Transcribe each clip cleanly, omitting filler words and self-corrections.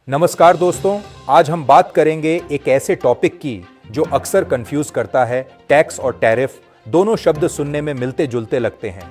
नमस्कार दोस्तों, आज हम बात करेंगे एक ऐसे टॉपिक की जो अक्सर कंफ्यूज करता है। टैक्स और टैरिफ दोनों शब्द सुनने में मिलते जुलते लगते हैं,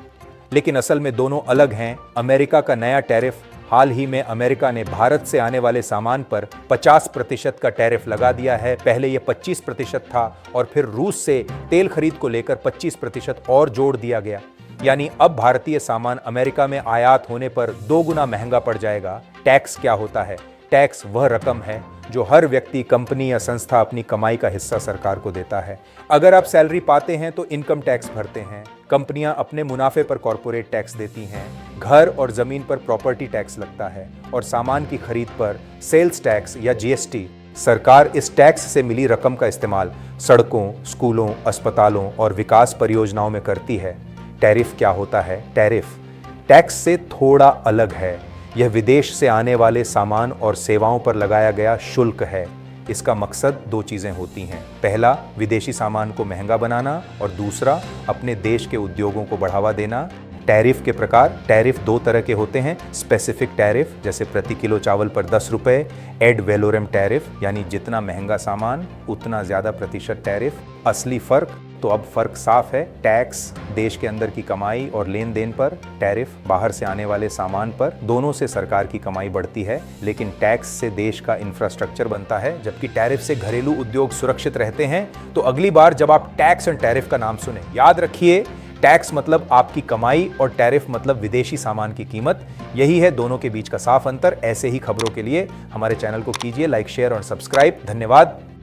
लेकिन असल में दोनों अलग हैं। अमेरिका का नया टैरिफ, हाल ही में अमेरिका ने भारत से आने वाले सामान पर 50% का टैरिफ लगा दिया है। पहले यह 25% था और फिर रूस से तेल खरीद को लेकर 25% और जोड़ दिया गया। यानी अब भारतीय सामान अमेरिका में आयात होने पर 2 गुना महंगा पड़ जाएगा। टैक्स क्या होता है? टैक्स वह रकम है जो हर व्यक्ति, कंपनी या संस्था अपनी कमाई का हिस्सा सरकार को देता है। अगर आप सैलरी पाते हैं तो इनकम टैक्स भरते हैं, कंपनियां अपने मुनाफे पर कॉर्पोरेट टैक्स देती हैं, घर और जमीन पर प्रॉपर्टी टैक्स लगता है और सामान की खरीद पर सेल्स टैक्स या जीएसटी। सरकार इस टैक्स से मिली रकम का इस्तेमाल सड़कों, स्कूलों, अस्पतालों और विकास परियोजनाओं में करती है। टैरिफ क्या होता है? टैरिफ टैक्स से थोड़ा अलग है। यह विदेश से आने वाले सामान और सेवाओं पर लगाया गया शुल्क है। इसका मकसद 2 चीज़ें होती हैं। पहला, विदेशी सामान को महंगा बनाना और दूसरा, अपने देश के उद्योगों को बढ़ावा देना। टैरिफ के प्रकार, टैरिफ 2 तरह के होते हैं। स्पेसिफिक टैरिफ, जैसे प्रति किलो चावल पर 10 रुपये। एड वैलोरम टैरिफ, यानी जितना महंगा सामान उतना ज़्यादा प्रतिशत टैरिफ। असली फ़र्क तो अब फ़र्क साफ है। टैक्स देश के अंदर की कमाई और लेन देन पर, टैरिफ बाहर से आने वाले सामान पर। दोनों से सरकार की कमाई बढ़ती है, लेकिन टैक्स से देश का इंफ्रास्ट्रक्चर बनता है, जबकि टैरिफ से घरेलू उद्योग सुरक्षित रहते हैं। तो अगली बार जब आप टैक्स एंड टैरिफ का नाम सुने, याद रखिए टैक्स मतलब आपकी कमाई और टैरिफ मतलब विदेशी सामान की कीमत। यही है दोनों के बीच का साफ अंतर। ऐसे ही खबरों के लिए हमारे चैनल को कीजिए लाइक, शेयर और सब्सक्राइब। धन्यवाद।